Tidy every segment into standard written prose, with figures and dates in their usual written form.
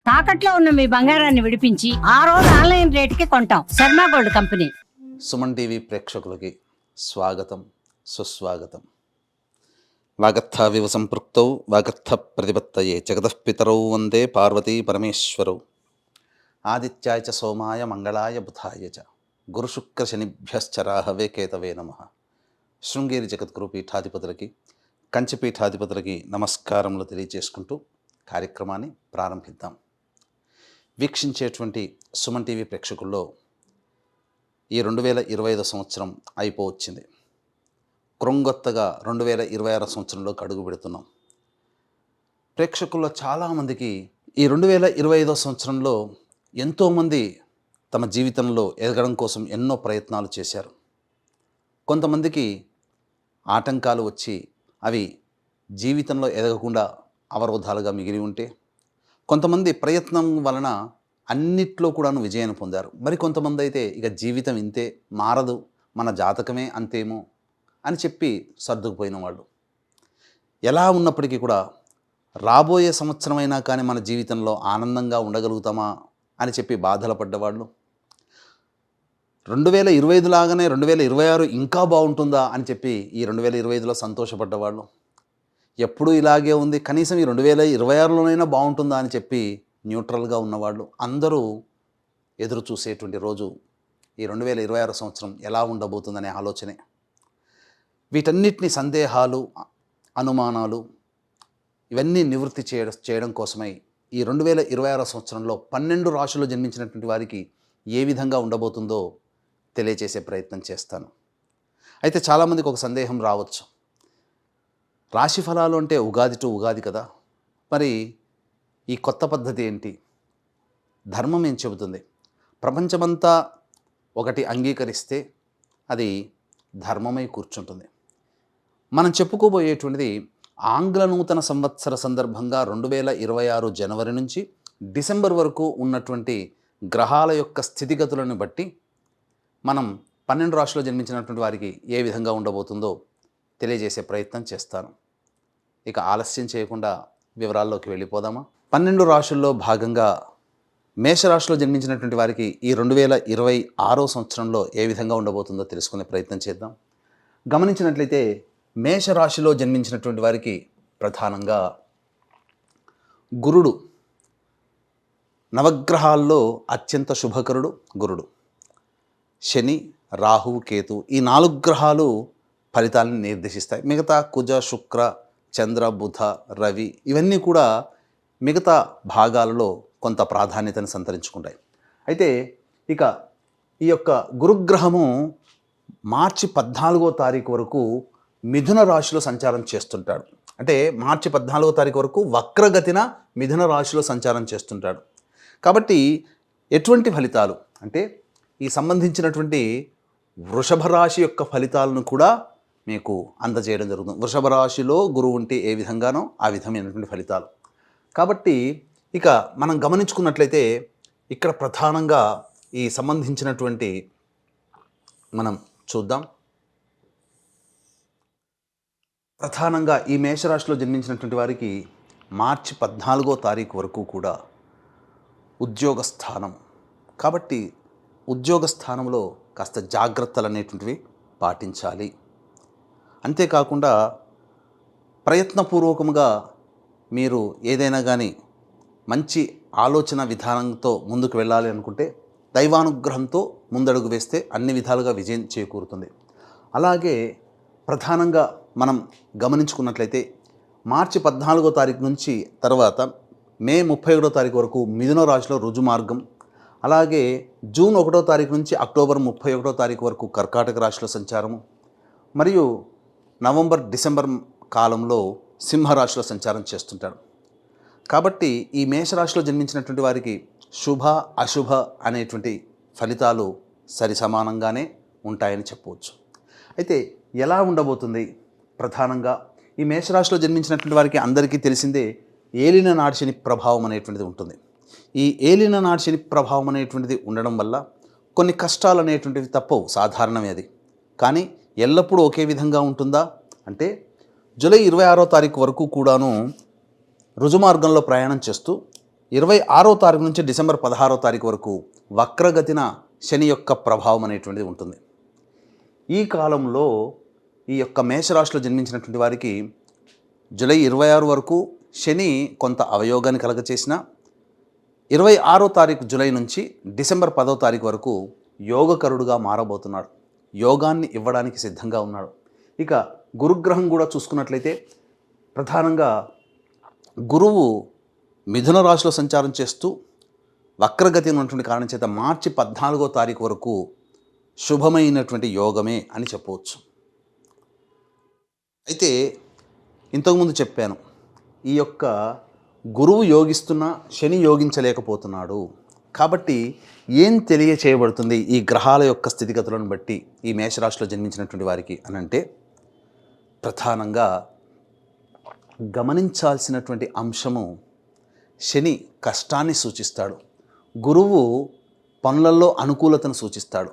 తాకట్లో ఉన్న మీ బంగారాన్ని విడిపించి ఆ రోజు ఆన్లైన్ రేటుకి కొంటాం. Sharma gold company. Suman TV ప్రేక్షకులకి స్వాగతం, సుస్వాగతం. వాగర్థావివ సంపృక్తౌ వాగర్థ ప్రతిపత్తయే జగతఃపితరౌ వందే పార్వతీ పరమేశ్వరౌ. ఆదిత్యాయ చ సోమాయ మంగళాయ బుధాయ చ గురుశుక్రశనిభ్యశ్చ రాహవే కేతవే నమః. శృంగేరి జగద్గురు పీఠాధిపతులకి, కంచి పీఠాధిపతులకి నమస్కారములు తెలియజేసుకుంటూ కార్యక్రమాన్ని ప్రారంభిద్దాం. వీక్షించేటువంటి సుమన్ టీవీ ప్రేక్షకుల్లో ఈ 2025 సంవత్సరం అయిపోవచ్చింది. క్రొంగొత్తగా 2026 సంవత్సరంలోకి అడుగు పెడుతున్నాం. ప్రేక్షకుల్లో చాలామందికి ఈ 2025 సంవత్సరంలో ఎంతోమంది తమ జీవితంలో ఎదగడం కోసం ఎన్నో ప్రయత్నాలు చేశారు. కొంతమందికి ఆటంకాలు వచ్చి అవి జీవితంలో ఎదగకుండా అవరోధాలుగా మిగిలి ఉంటే, కొంతమంది ప్రయత్నం వలన అన్నిట్లో కూడాను విజయాన్ని పొందారు. మరి కొంతమంది అయితే ఇక జీవితం ఇంతే, మారదు, మన జాతకమే అంతేమో అని చెప్పి సర్దుకుపోయిన వాళ్ళు. ఎలా ఉన్నప్పటికీ కూడా రాబోయే సంవత్సరమైనా కానీ మన జీవితంలో ఆనందంగా ఉండగలుగుతామా అని చెప్పి బాధలు పడ్డవాళ్ళు, 2025 లాగానే 2026 ఇంకా బాగుంటుందా అని చెప్పి ఈ 2025లో సంతోషపడ్డవాళ్ళు, ఎప్పుడూ ఇలాగే ఉంది కనీసం ఈ 2026లోనైనా బాగుంటుందా అని చెప్పి న్యూట్రల్గా ఉన్నవాళ్ళు అందరూ ఎదురు చూసేటువంటి రోజు ఈ 2026 సంవత్సరం ఎలా ఉండబోతుందనే ఆలోచనే. వీటన్నిటిని సందేహాలు, అనుమానాలు ఇవన్నీ నివృత్తి చేయడం కోసమై ఈ 2026 సంవత్సరంలో 12 రాశుల్లో జన్మించినటువంటి వారికి ఏ విధంగా ఉండబోతుందో తెలియజేసే ప్రయత్నం చేస్తాను. అయితే చాలామందికి ఒక సందేహం రావచ్చు, రాశి ఫలాలు అంటే ఉగాది టు ఉగాది కదా, మరి ఈ కొత్త పద్ధతి ఏంటి? ధర్మం ఏం చెబుతుంది? ప్రపంచమంతా ఒకటి అంగీకరిస్తే అది ధర్మమై కూర్చుంటుంది. మనం చెప్పుకోబోయేటువంటిది ఆంగ్ల నూతన సంవత్సర సందర్భంగా 2026 జనవరి నుంచి డిసెంబర్ వరకు ఉన్నటువంటి గ్రహాల యొక్క స్థితిగతులను బట్టి మనం 12 రాశుల్లో జన్మించినటువంటి వారికి ఏ విధంగా ఉండబోతుందో తెలియజేసే ప్రయత్నం చేస్తాను. ఇక ఆలస్యం చేయకుండా వివరాల్లోకి వెళ్ళిపోదామా? 12 రాశుల్లో భాగంగా మేషరాశిలో జన్మించినటువంటి వారికి ఈ 2026 సంవత్సరంలో ఏ విధంగా ఉండబోతుందో తెలుసుకునే ప్రయత్నం చేద్దాం. గమనించినట్లయితే మేషరాశిలో జన్మించినటువంటి వారికి ప్రధానంగా గురుడు, నవగ్రహాల్లో అత్యంత శుభకరుడు గురుడు. శని, రాహు, కేతు ఈ 4 గ్రహాలు ఫలితాలను నిర్దేశిస్తాయి. మిగతా కుజ, శుక్ర, చంద్ర, బుధ, రవి ఇవన్నీ కూడా మిగతా భాగాలలో కొంత ప్రాధాన్యతను సంతరించుకుంటాయి. అయితే ఇక ఈ యొక్క గురుగ్రహము మార్చి 14వ తారీఖు వరకు మిథున రాశిలో సంచారం చేస్తుంటాడు. అంటే మార్చి 14వ తారీఖు వరకు వక్రగతిన మిథున రాశిలో సంచారం చేస్తుంటాడు. కాబట్టి ఎటువంటి ఫలితాలు అంటే ఈ సంబంధించినటువంటి వృషభ రాశి యొక్క ఫలితాలను కూడా మీకు అందజేయడం జరుగుతుంది. వృషభ రాశిలో గురువు ఉంటే ఏ విధంగానో ఆ విధమైనటువంటి ఫలితాలు. కాబట్టి ఇక మనం గమనించుకున్నట్లయితే ఇక్కడ ప్రధానంగా ఈ సంబంధించినటువంటి మనం చూద్దాం. ప్రధానంగా ఈ మేషరాశిలో జన్మించినటువంటి వారికి మార్చి 14వ తారీఖు వరకు కూడా ఉద్యోగ స్థానం. కాబట్టి ఉద్యోగ స్థానంలో కాస్త జాగ్రత్తలు అనేటువంటివి పాటించాలి. అంతేకాకుండా ప్రయత్నపూర్వకంగా మీరు ఏదైనా కానీ మంచి ఆలోచన విధానంతో ముందుకు వెళ్ళాలి అనుకుంటే దైవానుగ్రహంతో ముందడుగు వేస్తే అన్ని విధాలుగా విజయం చేకూరుతుంది. అలాగే ప్రధానంగా మనం గమనించుకున్నట్లయితే మార్చి 14వ తారీఖు నుంచి తర్వాత మే 31వ తారీఖు వరకు మిథున రాశిలో రుజుమార్గం, అలాగే జూన్ 1వ తారీఖు నుంచి అక్టోబర్ 31వ తారీఖు వరకు కర్కాటక రాశిలో సంచారము, మరియు నవంబర్ డిసెంబర్ కాలంలో సింహరాశిలో సంచారం చేస్తుంటాడు. కాబట్టి ఈ మేషరాశిలో జన్మించినటువంటి వారికి శుభ అశుభ అనేటువంటి ఫలితాలు సరి సమానంగానే ఉంటాయని చెప్పవచ్చు. అయితే ఎలా ఉండబోతుంది? ప్రధానంగా ఈ మేషరాశిలో జన్మించినటువంటి వారికి అందరికీ తెలిసిందే ఏలిన నాడి శని ప్రభావం అనేటువంటిది ఉంటుంది. ఈ ఏలిన నాడి శని ప్రభావం అనేటువంటిది ఉండడం వల్ల కొన్ని కష్టాలు అనేటువంటివి తప్పవు, సాధారణమే అది. కానీ ఎల్లప్పుడూ ఒకే విధంగా ఉంటుందా అంటే జూలై 26వ తారీఖు వరకు కూడాను రుజుమార్గంలో ప్రయాణం చేస్తూ 26వ తారీఖు నుంచి డిసెంబర్ 16వ తారీఖు వరకు వక్రగతిన శని యొక్క ప్రభావం అనేటువంటిది ఉంటుంది. ఈ కాలంలో ఈ యొక్క మేషరాశిలో జన్మించినటువంటి వారికి జూలై 26 వరకు శని కొంత అవయోగాన్ని కలగచేసిన 26వ తారీఖు జూలై నుంచి డిసెంబర్ 10వ తారీఖు వరకు యోగకరుడుగా మారబోతున్నాడు. యోగాన్ని ఇవ్వడానికి సిద్ధంగా ఉన్నాడు. ఇక గురుగ్రహం కూడా చూసుకున్నట్లయితే ప్రధానంగా గురువు మిథున రాశిలో సంచారం చేస్తూ వక్రగతి ఉన్నటువంటి కారణం చేత మార్చి 14వ తారీఖు వరకు శుభమైనటువంటి యోగమే అని చెప్పవచ్చు. అయితే ఇంతకుముందు చెప్పాను, ఈ యొక్క గురువు యోగిస్తున్నా శని యోగించలేకపోతున్నాడు. కాబట్టి ఏం తెలియచేయబడుతుంది ఈ గ్రహాల యొక్క స్థితిగతులను బట్టి ఈ మేషరాశిలో జన్మించినటువంటి వారికి అనంటే, ప్రధానంగా గమనించాల్సినటువంటి అంశము శని కష్టాన్ని సూచిస్తాడు, గురువు పనులలో అనుకూలతను సూచిస్తాడు.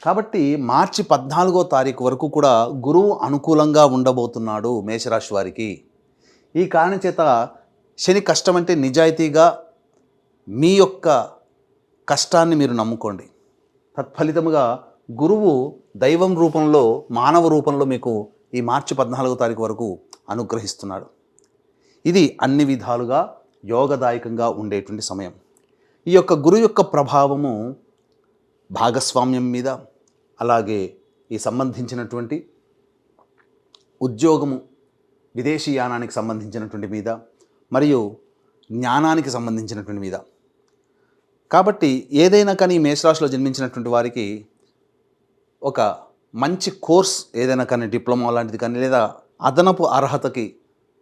కాబట్టి మార్చి 14వ తారీఖు వరకు కూడా గురువు అనుకూలంగా ఉండబోతున్నాడు మేషరాశి వారికి. ఈ కారణం చేత శని కష్టం అంటే నిజాయితీగా మీ యొక్క కష్టాన్ని మీరు నమ్ముకోండి. తత్ఫలితముగా గురువు దైవం రూపంలో మానవ రూపంలో మీకు ఈ మార్చి 14వ తారీఖు వరకు అనుగ్రహిస్తున్నాడు. ఇది అన్ని విధాలుగా యోగదాయకంగా ఉండేటువంటి సమయం. ఈ యొక్క గురువు యొక్క ప్రభావము భాగస్వామ్యం మీద, అలాగే ఈ సంబంధించినటువంటి ఉద్యోగము, విదేశీ యానానికి సంబంధించినటువంటి మీద, మరియు జ్ఞానానికి సంబంధించినటువంటి మీద. కాబట్టి ఏదైనా కానీ మేషరాశిలో జన్మించినటువంటి వారికి ఒక మంచి కోర్స్ ఏదైనా కానీ, డిప్లొమా లాంటిది కానీ, లేదా అదనపు అర్హతకి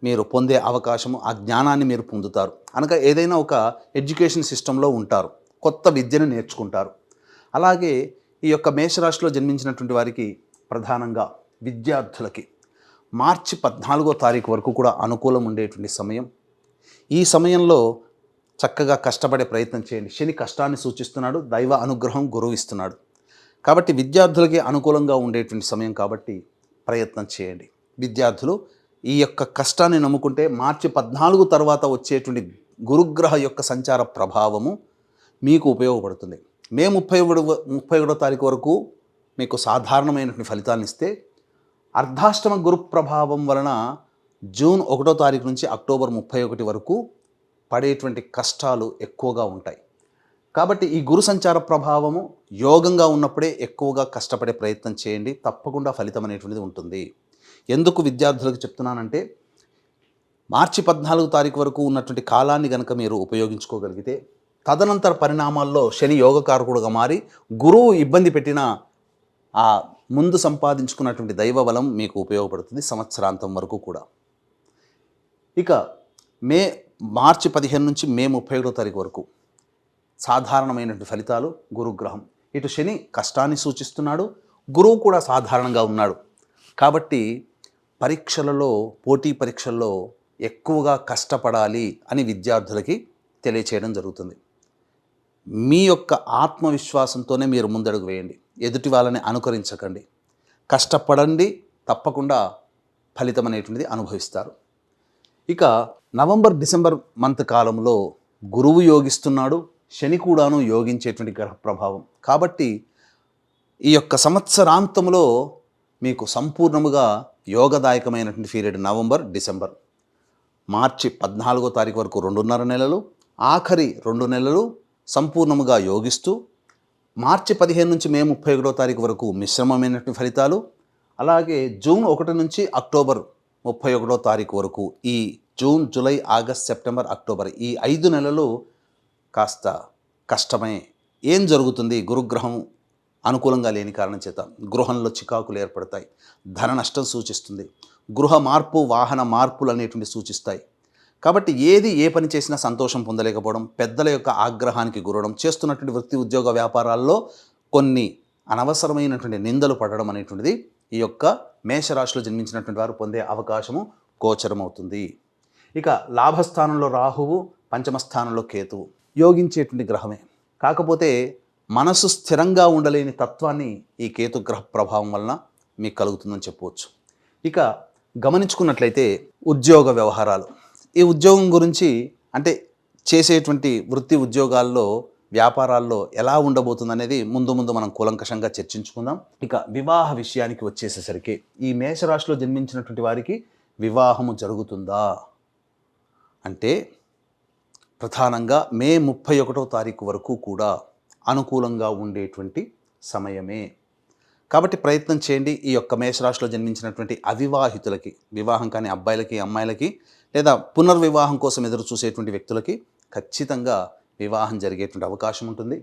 మీరు పొందే అవకాశము, ఆ జ్ఞానాన్ని మీరు పొందుతారు. అనగా ఏదైనా ఒక ఎడ్యుకేషన్ సిస్టంలో ఉంటారు, కొత్త విద్యను నేర్చుకుంటారు. అలాగే ఈ యొక్క మేషరాశిలో జన్మించినటువంటి వారికి ప్రధానంగా విద్యార్థులకి మార్చి 14వ తారీఖు వరకు కూడా అనుకూలం ఉండేటువంటి సమయం. ఈ సమయంలో చక్కగా కష్టపడే ప్రయత్నం చేయండి. శని కష్టాన్ని సూచిస్తున్నాడు, దైవ అనుగ్రహం గురువు ఇస్తున్నాడు. కాబట్టి విద్యార్థులకి అనుకూలంగా ఉండేటువంటి సమయం కాబట్టి ప్రయత్నం చేయండి. విద్యార్థులు ఈ యొక్క కష్టాన్ని నమ్ముకుంటే మార్చి 14 తర్వాత వచ్చేటువంటి గురుగ్రహ యొక్క సంచార ప్రభావము మీకు ఉపయోగపడుతుంది. మే 31వ తారీఖు వరకు మీకు సాధారణమైనటువంటి ఫలితాలను ఇస్తే, అర్ధాష్టమ గురు ప్రభావం వలన జూన్ 1వ తారీఖు నుంచి అక్టోబర్ 31 వరకు పడేటువంటి కష్టాలు ఎక్కువగా ఉంటాయి. కాబట్టి ఈ గురు సంచార ప్రభావము యోగంగా ఉన్నప్పుడే ఎక్కువగా కష్టపడే ప్రయత్నం చేయండి. తప్పకుండా ఫలితం అనేటువంటిది ఉంటుంది. ఎందుకు విద్యార్థులకు చెప్తున్నానంటే, మార్చి 14వ తారీఖు వరకు ఉన్నటువంటి కాలాన్ని కనుక మీరు ఉపయోగించుకోగలిగితే, తదనంతర పరిణామాల్లో శని యోగకారకుడుగా మారి గురువు ఇబ్బంది పెట్టిన ఆ ముందు సంపాదించుకున్నటువంటి దైవ బలం మీకు ఉపయోగపడుతుంది సంవత్సరాంతం వరకు కూడా. ఇక మార్చి 15 నుంచి మే 31వ తారీఖు వరకు సాధారణమైనటువంటి ఫలితాలు. గురుగ్రహం ఇటు శని కష్టాన్ని సూచిస్తున్నాడు, గురువు కూడా సాధారణంగా ఉన్నాడు. కాబట్టి పరీక్షలలో, పోటీ పరీక్షల్లో ఎక్కువగా కష్టపడాలి అని విద్యార్థులకి తెలియచేయడం జరుగుతుంది. మీ యొక్క ఆత్మవిశ్వాసంతోనే మీరు ముందడుగు వేయండి, ఎదుటి వాళ్ళని అనుకరించకండి. కష్టపడండి, తప్పకుండా ఫలితం అనేటువంటిది అనుభవిస్తారు. ఇక నవంబర్ డిసెంబర్ మంత్ కాలంలో గురువు యోగిస్తున్నాడు, శని కూడాను యోగించేటువంటి గ్రహ ప్రభావం. కాబట్టి ఈ యొక్క సంవత్సరాంతంలో మీకు సంపూర్ణముగా యోగదాయకమైనటువంటి పీరియడ్ నవంబర్ డిసెంబర్. మార్చి 14వ తారీఖు వరకు 2.5 నెలలు, ఆఖరి 2 నెలలు సంపూర్ణముగా యోగిస్తూ, మార్చి 15 నుంచి మే 31వ తారీఖు వరకు మిశ్రమమైనటువంటి ఫలితాలు. అలాగే జూన్ 1 నుంచి అక్టోబర్ 31వ తారీఖు వరకు, ఈ June, July, August, September, October ఈ 5 నెలలు కాస్త కష్టమే. ఏం జరుగుతుంది? గురుగ్రహం అనుకూలంగా లేని కారణం చేత గృహంలో చికాకులు ఏర్పడతాయి, ధన నష్టం సూచిస్తుంది, గృహ మార్పు, వాహన మార్పులు అనేటువంటి సూచిస్తాయి. కాబట్టి ఏ పని చేసినా సంతోషం పొందలేకపోవడం, పెద్దల యొక్క ఆగ్రహానికి గురవడం, చేస్తున్నటువంటి వృత్తి ఉద్యోగ వ్యాపారాల్లో కొన్ని అనవసరమైనటువంటి నిందలు పడడం అనేటువంటిది ఈ యొక్క మేషరాశిలో జన్మించినటువంటి వారు పొందే అవకాశము గోచరమవుతుంది. ఇక లాభస్థానంలో రాహువు, పంచమ స్థానంలో కేతువు యోగించేటువంటి గ్రహమే. కాకపోతే మనసు స్థిరంగా ఉండలేని తత్వాన్ని ఈ కేతు గ్రహ ప్రభావం వలన మీకు కలుగుతుందని చెప్పవచ్చు. ఇక గమనించుకున్నట్లయితే ఉద్యోగ వ్యవహారాలు, ఈ ఉద్యోగం గురించి అంటే చేసేటువంటి వృత్తి ఉద్యోగాల్లో వ్యాపారాల్లో ఎలా ఉండబోతుంది అనేది ముందు ముందు మనం కూలంకషంగా చర్చించుకుందాం. ఇక వివాహ విషయానికి వచ్చేసేసరికి ఈ మేషరాశిలో జన్మించినటువంటి వారికి వివాహము జరుగుతుందా అంటే ప్రధానంగా మే 31వ తారీఖు వరకు కూడా అనుకూలంగా ఉండేటువంటి సమయమే. కాబట్టి ప్రయత్నం చేయండి. ఈ యొక్క మేషరాశిలో జన్మించినటువంటి అవివాహితులకి, వివాహం కాని అబ్బాయిలకి అమ్మాయిలకి లేదా పునర్వివాహం కోసం ఎదురు చూసేటువంటి వ్యక్తులకి ఖచ్చితంగా వివాహం జరిగేటువంటి అవకాశం ఉంటుంది.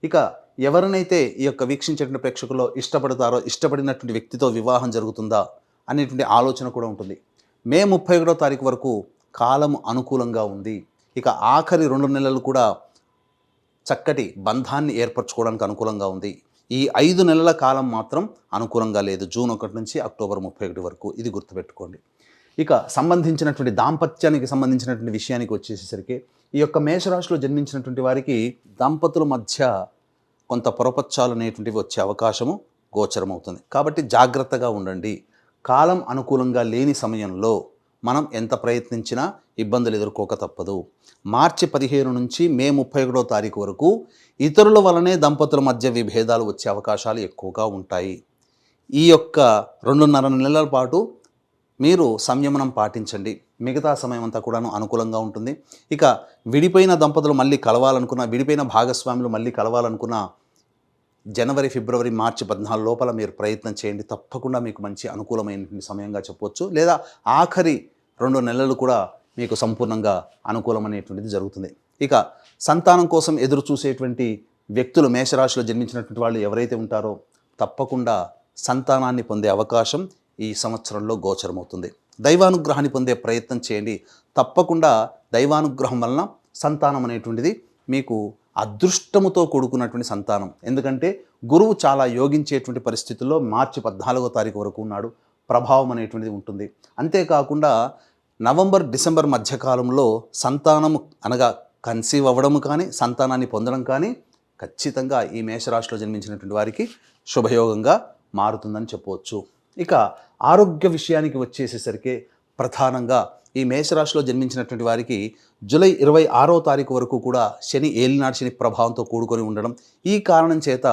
ఇక ఎవరినైతే ఈ యొక్క వీక్షించేటువంటి ప్రేక్షకుల్లో ఇష్టపడతారో ఇష్టపడినటువంటి వ్యక్తితో వివాహం జరుగుతుందా అనేటువంటి ఆలోచన కూడా ఉంటుంది. మే 31వ తారీఖు వరకు కాలం అనుకూలంగా ఉంది. ఇక ఆఖరి 2 నెలలు కూడా చక్కటి బంధాన్ని ఏర్పరచుకోవడానికి అనుకూలంగా ఉంది. ఈ 5 నెలల కాలం మాత్రం అనుకూలంగా లేదు. జూన్ 1 నుంచి అక్టోబర్ 31 వరకు. ఇది గుర్తుపెట్టుకోండి. ఇక సంబంధించినటువంటి దాంపత్యానికి సంబంధించినటువంటి విషయానికి వచ్చేసరికి ఈ యొక్క మేషరాశిలో జన్మించినటువంటి వారికి దంపతుల మధ్య కొంత పొరపచ్చాలు అనేటువంటివి వచ్చే అవకాశము గోచరమవుతుంది. కాబట్టి జాగ్రత్తగా ఉండండి. కాలం అనుకూలంగా లేని సమయంలో మనం ఎంత ప్రయత్నించినా ఇబ్బందులు ఎదుర్కోక తప్పదు. మార్చి 15 నుంచి మే 31వ తారీఖు వరకు ఇతరుల వలనే దంపతుల మధ్య విభేదాలు వచ్చే అవకాశాలు ఎక్కువగా ఉంటాయి. ఈ యొక్క 2.5 నెలల పాటు మీరు సంయమనం పాటించండి. మిగతా సమయం అంతా కూడాను అనుకూలంగా ఉంటుంది. ఇక విడిపోయిన దంపతులు మళ్ళీ కలవాలనుకున్న, విడిపోయిన భాగస్వాములు మళ్ళీ కలవాలనుకున్న జనవరి, ఫిబ్రవరి, మార్చి 14 లోపల మీరు ప్రయత్నం చేయండి. తప్పకుండా మీకు మంచి అనుకూలమైనటువంటి సమయంగా చెప్పవచ్చు. లేదా ఆఖరి 2 నెలలు కూడా మీకు సంపూర్ణంగా అనుకూలమైనటువంటిది జరుగుతుంది. ఇక సంతానం కోసం ఎదురు చూసేటువంటి వ్యక్తులు మేషరాశిలో జన్మించినటువంటి వాళ్ళు ఎవరైతే ఉంటారో తప్పకుండా సంతానాన్ని పొందే అవకాశం ఈ సంవత్సరంలో గోచరమవుతుంది. దైవానుగ్రహాన్ని పొందే ప్రయత్నం చేయండి. తప్పకుండా దైవానుగ్రహం వలన సంతానం అనేటువంటిది మీకు అదృష్టముతో కూడుకున్నటువంటి సంతానం. ఎందుకంటే గురువు చాలా యోగించేటువంటి పరిస్థితుల్లో మార్చి 14వ తారీఖు వరకు ఉన్నాడు. ప్రభావం అనేటువంటిది ఉంటుంది. అంతేకాకుండా నవంబర్, డిసెంబర్ మధ్యకాలంలో సంతానము అనగా కన్సీవ్ అవ్వడము కానీ సంతానాన్ని పొందడం కానీ ఖచ్చితంగా ఈ మేషరాశిలో జన్మించినటువంటి వారికి శుభయోగంగా మారుతుందని చెప్పవచ్చు. ఇక ఆరోగ్య విషయానికి వచ్చేసేసరికి ప్రధానంగా ఈ మేషరాశిలో జన్మించినటువంటి వారికి జూలై 26వ తారీఖు వరకు కూడా శని ఏలినాటి శని ప్రభావంతో కూడుకొని ఉండడం, ఈ కారణం చేత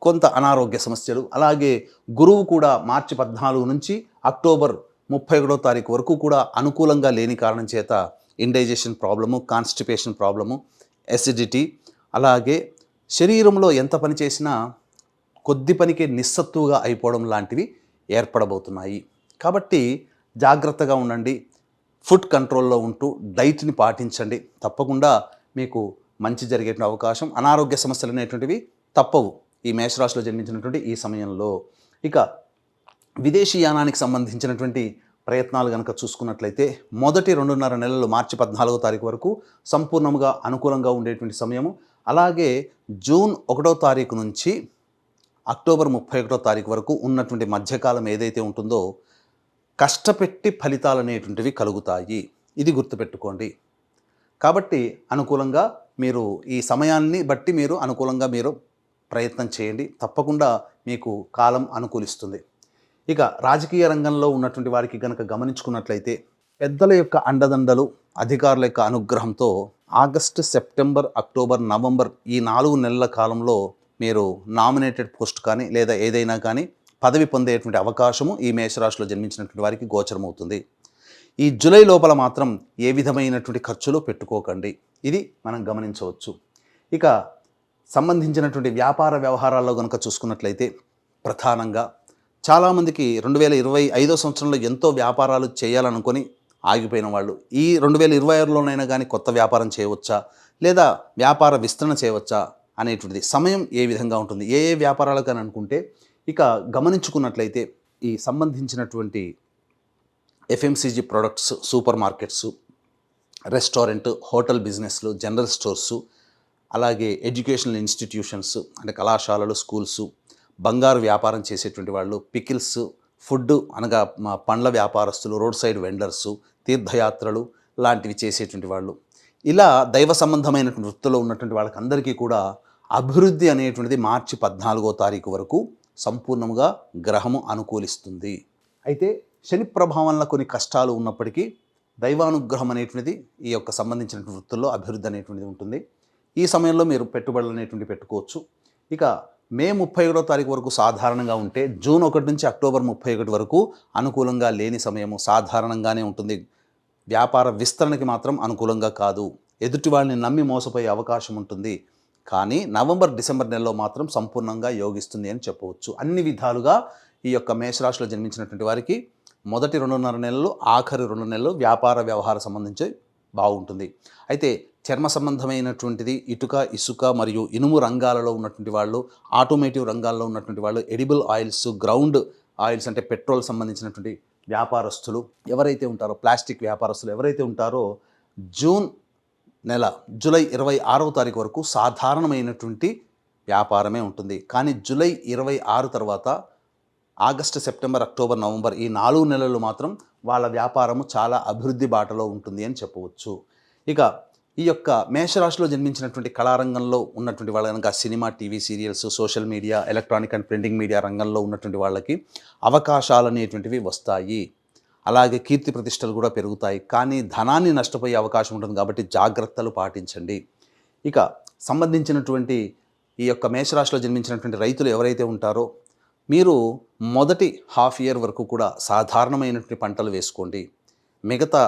కొంత అనారోగ్య సమస్యలు, అలాగే గురువు కూడా మార్చి 14 నుంచి అక్టోబర్ 31వ తారీఖు వరకు కూడా అనుకూలంగా లేని కారణం చేత indigestion problem, constipation problem, acidity, అలాగే శరీరంలో ఎంత పని చేసినా కొద్ది పనికి నిస్సత్తుగా అయిపోవడం లాంటివి ఏర్పడబోతున్నాయి. కాబట్టి జాగ్రత్తగా ఉండండి. ఫుడ్ కంట్రోల్లో ఉంటూ డైట్ని పాటించండి. తప్పకుండా మీకు మంచి జరిగే అవకాశం, అనారోగ్య సమస్యలు అనేటువంటివి తప్పవు ఈ మేషరాశిలో జన్మించినటువంటి ఈ సమయంలో. ఇక విదేశీయానానికి సంబంధించినటువంటి ప్రయత్నాలు కనుక చూసుకున్నట్లయితే మొదటి 2.5 నెలలు మార్చి 14వ తారీఖు వరకు సంపూర్ణంగా అనుకూలంగా ఉండేటువంటి సమయము. అలాగే జూన్ 1వ తారీఖు నుంచి అక్టోబర్ 31వ తారీఖు వరకు ఉన్నటువంటి మధ్యకాలం ఏదైతే ఉంటుందో కష్టపెట్టి ఫలితాలు అనేటువంటివి కలుగుతాయి. ఇది గుర్తుపెట్టుకోండి. కాబట్టి అనుకూలంగా మీరు ఈ సమయాన్ని బట్టి మీరు అనుకూలంగా మీరు ప్రయత్నం చేయండి. తప్పకుండా మీకు కాలం అనుకూలిస్తుంది. ఇక రాజకీయ రంగంలో ఉన్నటువంటి వారికి కనుక గమనించుకున్నట్లయితే పెద్దల యొక్క అండదండలు, అధికారుల యొక్క అనుగ్రహంతో ఆగస్టు, సెప్టెంబర్, అక్టోబర్, నవంబర్ ఈ 4 నెలల కాలంలో మీరు నామినేటెడ్ పోస్ట్ కానీ లేదా ఏదైనా కానీ పదవి పొందేటువంటి అవకాశము ఈ మేషరాశిలో జన్మించినటువంటి వారికి గోచరమవుతుంది. ఈ జూలై లోపల మాత్రం ఏ విధమైనటువంటి ఖర్చులు పెట్టుకోకండి. ఇది మనం గమనించవచ్చు. ఇక సంబంధించినటువంటి వ్యాపార వ్యవహారాల్లో కనుక చూసుకున్నట్లయితే ప్రధానంగా చాలామందికి 2025వ సంవత్సరంలో ఎంతో వ్యాపారాలు చేయాలనుకొని ఆగిపోయిన వాళ్ళు ఈ 2026లోనైనా కానీ కొత్త వ్యాపారం చేయవచ్చా లేదా వ్యాపార విస్తరణ చేయవచ్చా అనేటువంటిది సమయం ఏ విధంగా ఉంటుంది, ఏ వ్యాపారాలకు అని అనుకుంటే ఇక గమనించుకున్నట్లయితే ఈ సంబంధించినటువంటి FMCG products, super markets, restaurant, hotel బిజినెస్లు, జనరల్ స్టోర్సు, అలాగే ఎడ్యుకేషనల్ ఇన్స్టిట్యూషన్స్ అంటే కళాశాలలు, స్కూల్సు, బంగారు వ్యాపారం చేసేటువంటి వాళ్ళు, పికిల్స్, ఫుడ్ అనగా పండ్ల వ్యాపారస్తులు, రోడ్ సైడ్ వెండర్సు, తీర్థయాత్రలు లాంటివి చేసేటువంటి వాళ్ళు, ఇలా దైవ సంబంధమైనటువంటి వృత్తిలో ఉన్నటువంటి వాళ్ళకందరికీ కూడా అభివృద్ధి అనేటువంటిది మార్చి 14వ తారీఖు వరకు సంపూర్ణంగా గ్రహము అనుకూలిస్తుంది. అయితే శని ప్రభావం వల్ల కొన్ని కష్టాలు ఉన్నప్పటికీ దైవానుగ్రహం అనేటువంటిది ఈ యొక్క సంబంధించిన వృత్తుల్లో అభివృద్ధి అనేటువంటిది ఉంటుంది. ఈ సమయంలో మీరు పెట్టుబడులు అనేటువంటి పెట్టుకోవచ్చు. ఇక మే 31వ తారీఖు వరకు సాధారణంగా ఉంటే జూన్ 1 నుంచి అక్టోబర్ 31 వరకు అనుకూలంగా లేని సమయము, సాధారణంగానే ఉంటుంది. వ్యాపార విస్తరణకి మాత్రం అనుకూలంగా కాదు. ఎదుటి వాళ్ళని నమ్మి మోసపోయే అవకాశం ఉంటుంది. కానీ నవంబర్ డిసెంబర్ నెలలో మాత్రం సంపూర్ణంగా యోగిస్తుంది అని చెప్పవచ్చు. అన్ని విధాలుగా ఈ యొక్క మేషరాశిలో జన్మించినటువంటి వారికి మొదటి 2.5 నెలలు, ఆఖరి 2 నెలలు వ్యాపార వ్యవహార సంబంధించి బాగుంటుంది. అయితే చర్మ సంబంధమైనటువంటిది, ఇటుక, ఇసుక మరియు ఇనుము రంగాలలో ఉన్నటువంటి వాళ్ళు, ఆటోమేటివ్ రంగాల్లో ఉన్నటువంటి వాళ్ళు, ఎడిబుల్ ఆయిల్స్, గ్రౌండ్ ఆయిల్స్ అంటే పెట్రోల్ సంబంధించినటువంటి వ్యాపారస్తులు ఎవరైతే ఉంటారో, ప్లాస్టిక్ వ్యాపారస్తులు ఎవరైతే ఉంటారో, జూన్ నెల జూలై 26వ తారీఖు వరకు సాధారణమైనటువంటి వ్యాపారమే ఉంటుంది. కానీ జూలై 26 తర్వాత ఆగస్టు, సెప్టెంబర్, అక్టోబర్, నవంబర్ ఈ 4 నెలలు మాత్రం వాళ్ళ వ్యాపారము చాలా అభివృద్ధి బాటలో ఉంటుంది అని చెప్పవచ్చు. ఇక ఈ యొక్క మేషరాశిలో జన్మించినటువంటి కళారంగంలో ఉన్నటువంటి వాళ్ళ కనుక cinema, TV serials, social media, electronic and printing media రంగంలో ఉన్నటువంటి వాళ్ళకి అవకాశాలు అనేటువంటివి వస్తాయి. అలాగే కీర్తి ప్రతిష్టలు కూడా పెరుగుతాయి. కానీ ధనాన్ని నష్టపోయే అవకాశం ఉంటుంది కాబట్టి జాగ్రత్తలు పాటించండి. ఇక సంబంధించినటువంటి ఈ యొక్క మేషరాశిలో జన్మించినటువంటి రైతులు ఎవరైతే ఉంటారో మీరు మొదటి హాఫ్ ఇయర్ వరకు కూడా సాధారణమైనటువంటి పంటలు వేసుకోండి. మిగతా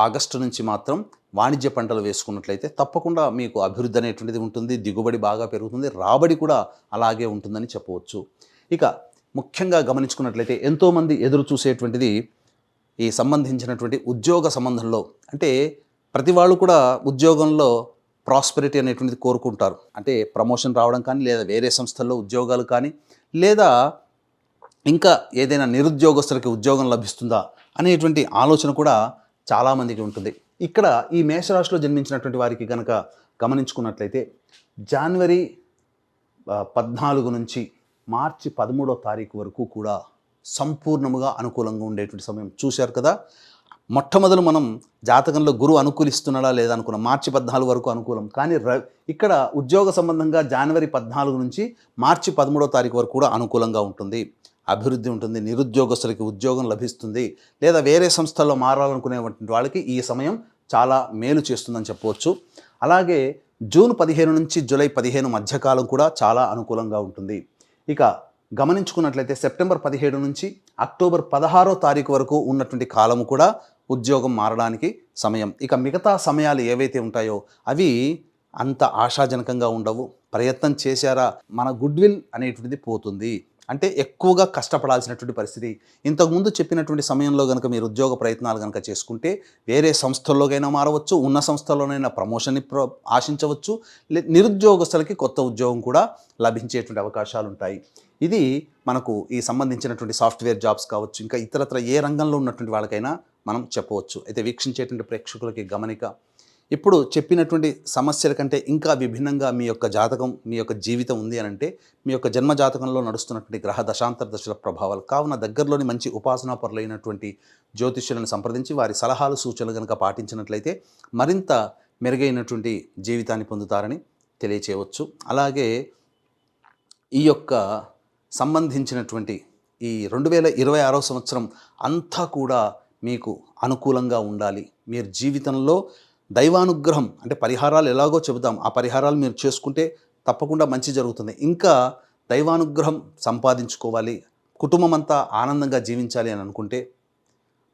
ఆగస్టు నుంచి మాత్రం వాణిజ్య పంటలు వేసుకున్నట్లయితే తప్పకుండా మీకు అభివృద్ధి అనేటువంటిది ఉంటుంది. దిగుబడి బాగా పెరుగుతుంది. రాబడి కూడా అలాగే ఉంటుందని చెప్పవచ్చు. ఇక ముఖ్యంగా గమనించుకున్నట్లయితే ఎంతోమంది ఎదురు చూసేటువంటిది ఈ సంబంధించినటువంటి ఉద్యోగ సంబంధంలో, అంటే ప్రతి వాళ్ళు కూడా ఉద్యోగంలో ప్రాస్పెరిటీ అనేటువంటిది కోరుకుంటారు. అంటే ప్రమోషన్ రావడం కానీ, లేదా వేరే సంస్థల్లో ఉద్యోగాలు కానీ, లేదా ఇంకా ఏదైనా నిరుద్యోగస్తులకి ఉద్యోగం లభిస్తుందా అనేటువంటి ఆలోచన కూడా చాలామందికి ఉంటుంది. ఇక్కడ ఈ మేషరాశిలో జన్మించినటువంటి వారికి కనుక గమనించుకున్నట్లయితే జనవరి 14 నుంచి మార్చి 13వ తారీఖు వరకు కూడా సంపూర్ణముగా అనుకూలంగా ఉండేటువంటి సమయం. చూశారు కదా, మొట్టమొదలు మనం జాతకంలో గురువు అనుకూలిస్తున్నాడా లేదా అనుకున్నాం. మార్చి 14 వరకు అనుకూలం. కానీ ఇక్కడ ఉద్యోగ సంబంధంగా జనవరి 14 నుంచి మార్చి 13వ తారీఖు వరకు కూడా అనుకూలంగా ఉంటుంది. అభివృద్ధి ఉంటుంది. నిరుద్యోగస్తులకి ఉద్యోగం లభిస్తుంది. లేదా వేరే సంస్థల్లో మారాలనుకునేటువంటి వాళ్ళకి ఈ సమయం చాలా మేలు చేస్తుందని చెప్పవచ్చు. అలాగే జూన్ 15 నుంచి జూలై 15 మధ్యకాలం కూడా చాలా అనుకూలంగా ఉంటుంది. ఇక గమనించుకున్నట్లయితే సెప్టెంబర్ 17 నుంచి అక్టోబర్ 16వ తారీఖు వరకు ఉన్నటువంటి కాలము కూడా ఉద్యోగం మారడానికి సమయం. ఇక మిగతా సమయాలు ఏవైతే ఉంటాయో అవి అంత ఆశాజనకంగా ఉండవు. ప్రయత్నం చేశారా మన గుడ్విల్ అనేటువంటిది పోతుంది. అంటే ఎక్కువగా కష్టపడాల్సినటువంటి పరిస్థితి. ఇంతకుముందు చెప్పినటువంటి సమయంలో కనుక మీరు ఉద్యోగ ప్రయత్నాలు కనుక చేసుకుంటే వేరే సంస్థల్లోకైనా మారవచ్చు, ఉన్న సంస్థల్లోనైనా ప్రమోషన్ని ఆశించవచ్చు, నిరుద్యోగస్తులకి కొత్త ఉద్యోగం కూడా లభించేటువంటి అవకాశాలు ఉంటాయి. ఇది మనకు ఈ సంబంధించినటువంటి సాఫ్ట్వేర్ జాబ్స్ కావచ్చు, ఇంకా ఇతరత్ర ఏ రంగంలో ఉన్నటువంటి వాళ్ళకైనా మనం చెప్పవచ్చు. అయితే వీక్షించేటువంటి ప్రేక్షకులకి గమనిక, ఇప్పుడు చెప్పినటువంటి సమస్యల కంటే ఇంకా విభిన్నంగా మీ యొక్క జాతకం, మీ యొక్క జీవితం ఉంది అని అంటే మీ యొక్క జన్మ జాతకంలో నడుస్తున్నటువంటి గ్రహ దశాంతర దశల ప్రభావాలు. కావున దగ్గరలోని మంచి ఉపాసనా పరులైనటువంటి జ్యోతిష్యులను సంప్రదించి వారి సలహాలు, సూచనలు కనుక పాటించినట్లయితే మరింత మెరుగైనటువంటి జీవితాన్ని పొందుతారని తెలియచేయవచ్చు. అలాగే ఈ యొక్క సంబంధించినటువంటి ఈ 2026వ సంవత్సరం అంతా కూడా మీకు అనుకూలంగా ఉండాలి. మీరు జీవితంలో దైవానుగ్రహం అంటే పరిహారాలు ఎలాగో చెబుతాం, ఆ పరిహారాలు మీరు చేసుకుంటే తప్పకుండా మంచి జరుగుతుంది. ఇంకా దైవానుగ్రహం సంపాదించుకోవాలి, కుటుంబం అంతా ఆనందంగా జీవించాలి అని అనుకుంటే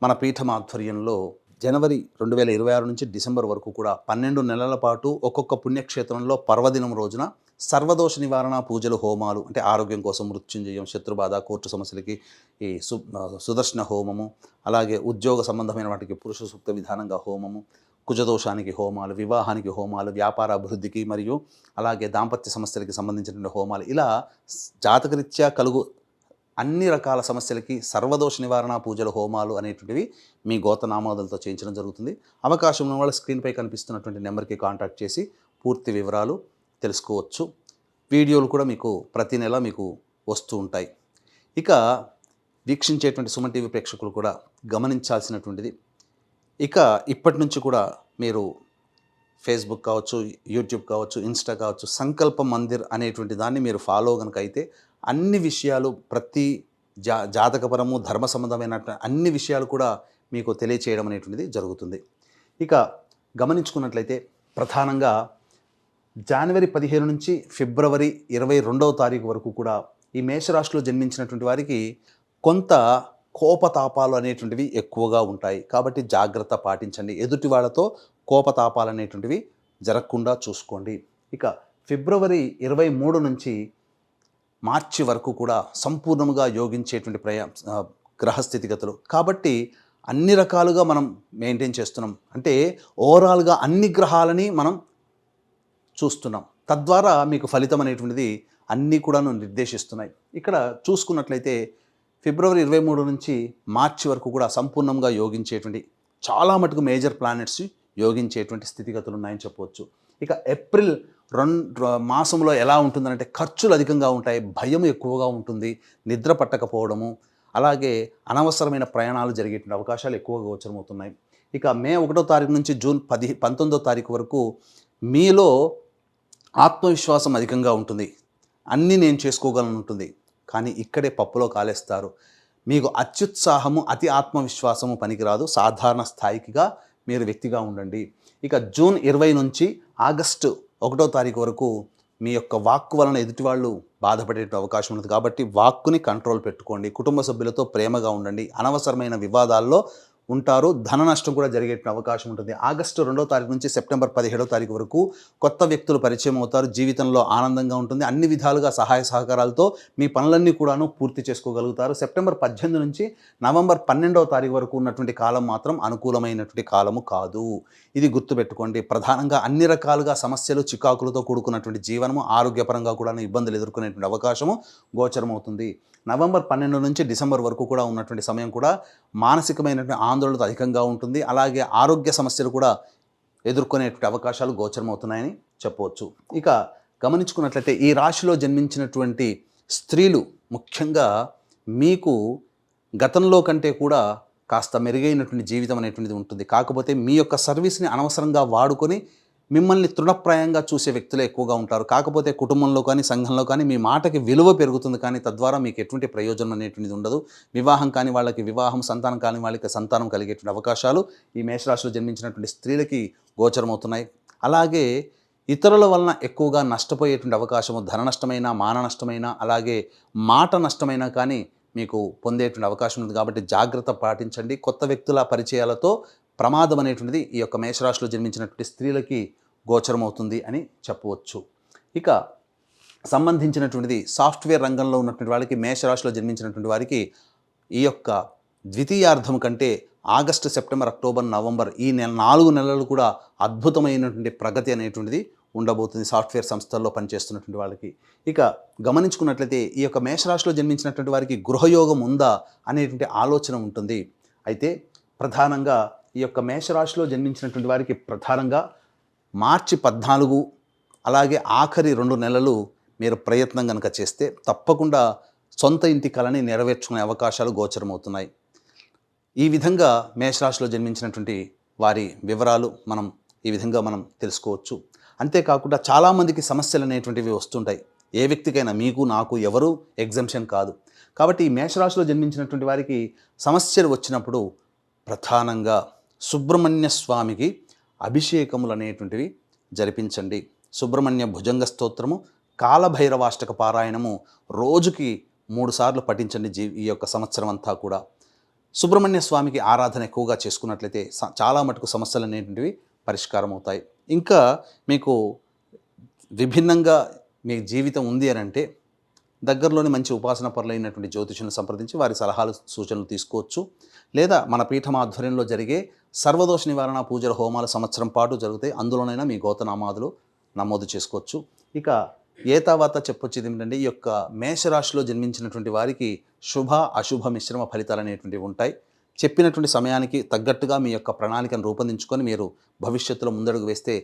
మన పీఠం ఆధ్వర్యంలో జనవరి 2026 నుంచి డిసెంబర్ వరకు కూడా 12 నెలల పాటు ఒక్కొక్క పుణ్యక్షేత్రంలో పర్వదినం రోజున సర్వదోష నివారణ పూజలు, హోమాలు, అంటే ఆరోగ్యం కోసం మృత్యుంజయం, శత్రుబాధ, కోర్టు సమస్యలకి ఈ సుదర్శన హోమము, అలాగే ఉద్యోగ సంబంధమైన వాటికి పురుష సూక్త విధానంగా హోమము, కుజదోషానికి హోమాలు, వివాహానికి హోమాలు, వ్యాపార అభివృద్ధికి మరియు అలాగే దాంపత్య సమస్యలకి సంబంధించినటువంటి హోమాలు, ఇలా జాతకరీత్యా కలుగు అన్ని రకాల సమస్యలకి సర్వదోష నివారణ పూజలు, హోమాలు అనేటువంటివి మీ గోతనామాదులతో చేయించడం జరుగుతుంది. అవకాశం ఉన్న వాళ్ళు స్క్రీన్పై కనిపిస్తున్నటువంటి నెంబర్కి కాంటాక్ట్ చేసి పూర్తి వివరాలు తెలుసుకోవచ్చు. వీడియోలు కూడా మీకు ప్రతి నెల మీకు వస్తూ ఉంటాయి. ఇక వీక్షించేటువంటి సుమన్ టీవీ ప్రేక్షకులు కూడా గమనించాల్సినటువంటిది, ఇక ఇప్పటి నుంచి కూడా మీరు ఫేస్బుక్ కావచ్చు, యూట్యూబ్ కావచ్చు, ఇన్స్టా కావచ్చు, సంకల్ప మందిర్ అనేటువంటి దాన్ని మీరు ఫాలో కనుక అయితే అన్ని విషయాలు, ప్రతి జాతకపరము, ధర్మ సంబంధమైన అన్ని విషయాలు కూడా మీకు తెలియచేయడం అనేటువంటిది జరుగుతుంది. ఇక గమనించుకున్నట్లయితే ప్రధానంగా జనవరి 15 నుంచి ఫిబ్రవరి 22వ తారీఖు వరకు కూడా ఈ మేషరాశిలో జన్మించినటువంటి వారికి కొంత కోపతాపాలు అనేటువంటివి ఎక్కువగా ఉంటాయి. కాబట్టి జాగ్రత్త పాటించండి. ఎదుటి వాళ్ళతో కోపతాపాలు అనేటువంటివి జరగకుండా చూసుకోండి. ఇక ఫిబ్రవరి 23 నుంచి మార్చి వరకు కూడా సంపూర్ణంగా యోగించేటువంటి గ్రహస్థితిగతులు. కాబట్టి అన్ని రకాలుగా మనం మెయింటైన్ చేస్తున్నాం. అంటే ఓవరాల్గా అన్ని గ్రహాలని మనం చూస్తున్నాం. తద్వారా మీకు ఫలితం అనేటువంటిది అన్నీ కూడాను నిర్దేశిస్తున్నాయి. ఇక్కడ చూసుకున్నట్లయితే ఫిబ్రవరి 23 నుంచి మార్చి వరకు కూడా సంపూర్ణంగా యోగించేటువంటి చాలా మటుకు మేజర్ ప్లానెట్స్ యోగించేటువంటి స్థితిగతులు ఉన్నాయని చెప్పవచ్చు. ఇక ఏప్రిల్ మాసంలో ఎలా ఉంటుందంటే ఖర్చులు అధికంగా ఉంటాయి, భయం ఎక్కువగా ఉంటుంది, నిద్ర పట్టకపోవడము, అలాగే అనవసరమైన ప్రయాణాలు జరిగేటువంటి అవకాశాలు ఎక్కువగా గోచరమవుతున్నాయి. ఇక మే 1వ తారీఖు నుంచి జూన్ 19వ తారీఖు వరకు మీలో ఆత్మవిశ్వాసం అధికంగా ఉంటుంది. అన్నీ నేను చేసుకోగలను ఉంటుంది. కానీ ఇక్కడే పప్పులో కాలేస్తారు. మీకు అత్యుత్సాహము, అతి ఆత్మవిశ్వాసము పనికిరాదు. సాధారణ స్థాయికిగా మీరు వ్యక్తిగా ఉండండి. ఇక జూన్ 20 నుంచి ఆగస్టు 1వ తారీఖు వరకు మీ యొక్క వాక్కు వలన ఎదుటి వాళ్ళు బాధపడే అవకాశం ఉంటుంది. కాబట్టి వాక్కుని కంట్రోల్ పెట్టుకోండి. కుటుంబ సభ్యులతో ప్రేమగా ఉండండి. అనవసరమైన వివాదాల్లో ఉంటారు. ధన నష్టం కూడా జరిగే అవకాశం ఉంటుంది. ఆగస్టు 2వ తారీఖు నుంచి సెప్టెంబర్ 17వ తారీఖు వరకు కొత్త వ్యక్తులు పరిచయం అవుతారు. జీవితంలో ఆనందంగా ఉంటుంది. అన్ని విధాలుగా సహాయ సహకారాలతో మీ పనులన్నీ కూడాను పూర్తి చేసుకోగలుగుతారు. సెప్టెంబర్ 18 నుంచి నవంబర్ 12వ తారీఖు వరకు ఉన్నటువంటి కాలం మాత్రం అనుకూలమైనటువంటి కాలము కాదు. ఇది గుర్తుపెట్టుకోండి. ప్రధానంగా అన్ని రకాలుగా సమస్యలు, చికాకులతో కూడుకున్నటువంటి జీవనము, ఆరోగ్యపరంగా కూడా ఇబ్బందులు ఎదుర్కొనేటువంటి అవకాశము గోచరమవుతుంది. నవంబర్ 12 నుంచి డిసెంబర్ వరకు కూడా ఉన్నటువంటి సమయం కూడా మానసికమైనటువంటి ఆందోళనతో అధికంగా ఉంటుంది. అలాగే ఆరోగ్య సమస్యలు కూడా ఎదుర్కొనేటువంటి అవకాశాలు గోచరమవుతున్నాయని చెప్పవచ్చు. ఇక గమనించుకున్నట్లయితే ఈ రాశిలో జన్మించినటువంటి స్త్రీలు ముఖ్యంగా మీకు గతంలో కంటే కూడా కాస్త మెరుగైనటువంటి జీవితం అనేటువంటిది ఉంటుంది. కాకపోతే మీ యొక్క సర్వీస్ని అనవసరంగా వాడుకొని మిమ్మల్ని తృణప్రాయంగా చూసే వ్యక్తులే ఎక్కువగా ఉంటారు. కాకపోతే కుటుంబంలో కానీ సంఘంలో కానీ మీ మాటకి విలువ పెరుగుతుంది. కానీ తద్వారా మీకు ఎటువంటి ప్రయోజనం అనేటువంటిది ఉండదు. వివాహం కాని వాళ్ళకి వివాహం, సంతానం కాని వాళ్ళకి సంతానం కలిగేటువంటి అవకాశాలు ఈ మేషరాశిలో జన్మించినటువంటి స్త్రీలకి గోచరమవుతున్నాయి. అలాగే ఇతరుల వలన ఎక్కువగా నష్టపోయేటువంటి అవకాశము, ధన నష్టమైన, మాన నష్టమైన, అలాగే మాట నష్టమైనా కానీ మీకు పొందేటువంటి అవకాశం ఉంది. కాబట్టి జాగ్రత్త పాటించండి. కొత్త వ్యక్తుల పరిచయాలతో ప్రమాదం అనేటువంటిది ఈ యొక్క మేషరాశిలో జన్మించినటువంటి స్త్రీలకి గోచరమవుతుంది అని చెప్పవచ్చు. ఇక సంబంధించినటువంటిది సాఫ్ట్వేర్ రంగంలో ఉన్నటువంటి వాళ్ళకి, మేషరాశిలో జన్మించినటువంటి వారికి ఈ యొక్క ద్వితీయార్థం కంటే ఆగస్టు, సెప్టెంబర్, అక్టోబర్, నవంబర్ ఈ 4 నెలలు కూడా అద్భుతమైనటువంటి ప్రగతి అనేటువంటిది ఉండబోతుంది సాఫ్ట్వేర్ సంస్థల్లో పనిచేస్తున్నటువంటి వాళ్ళకి. ఇక గమనించుకున్నట్లయితే ఈ యొక్క మేషరాశిలో జన్మించినటువంటి వారికి గృహయోగం ఉందా అనేటువంటి ఆలోచన ఉంటుంది. అయితే ప్రధానంగా ఈ యొక్క మేషరాశిలో జన్మించినటువంటి వారికి ప్రధానంగా మార్చి 14 అలాగే ఆఖరి 2 నెలలు మీరు ప్రయత్నం కనుక చేస్తే తప్పకుండా సొంత ఇంటి కలని నెరవేర్చుకునే అవకాశాలు గోచరమవుతున్నాయి. ఈ విధంగా మేషరాశిలో జన్మించినటువంటి వారి వివరాలు ఈ విధంగా మనం తెలుసుకోవచ్చు. అంతేకాకుండా చాలామందికి సమస్యలు అనేటువంటివి వస్తుంటాయి. ఏ వ్యక్తికైనా, మీకు నాకు ఎవరు ఎగ్జంప్షన్ కాదు. కాబట్టి ఈ మేషరాశిలో జన్మించినటువంటి వారికి సమస్యలు వచ్చినప్పుడు ప్రధానంగా సుబ్రహ్మణ్య స్వామికి అభిషేకములు అనేటువంటివి జరిపించండి. సుబ్రహ్మణ్య భుజంగ స్తోత్రము, కాలభైరవాష్టక పారాయణము రోజుకి 3 సార్లు పఠించండి ఈ యొక్క సంవత్సరం అంతా కూడా. సుబ్రహ్మణ్య స్వామికి ఆరాధన ఎక్కువగా చేసుకున్నట్లయితే చాలా మటుకు సమస్యలు అనేటువంటివి పరిష్కారం అవుతాయి. ఇంకా మీకు విభిన్నంగా మీ జీవితం ఉంది అని అంటే దగ్గరలోని మంచి ఉపాసన పరులైనటువంటి జ్యోతిషులను సంప్రదించి వారి సలహాలు, సూచనలు తీసుకోవచ్చు. లేదా మన పీఠం ఆధ్వర్యంలో జరిగే సర్వదోష నివారణ పూజల హోమాలు సంవత్సరం పాటు జరుగుతాయి. అందులోనైనా మీ గోతనామాదులు నమోదు చేసుకోవచ్చు. ఇక ఏతావాత చెప్పొచ్చేది ఏమిటంటే ఈ యొక్క మేషరాశిలో జన్మించినటువంటి వారికి శుభ, అశుభ మిశ్రమ ఫలితాలు అనేటువంటివి ఉంటాయి. చెప్పినటువంటి సమయానికి తగ్గట్టుగా మీ యొక్క ప్రణాళికను రూపొందించుకొని మీరు భవిష్యత్తులో ముందడుగు వేస్తే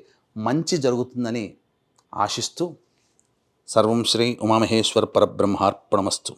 మంచి జరుగుతుందని ఆశిస్తూ సర్వం శ్రీ ఉమామహేశ్వర పరబ్రహ్మార్పణమస్తు.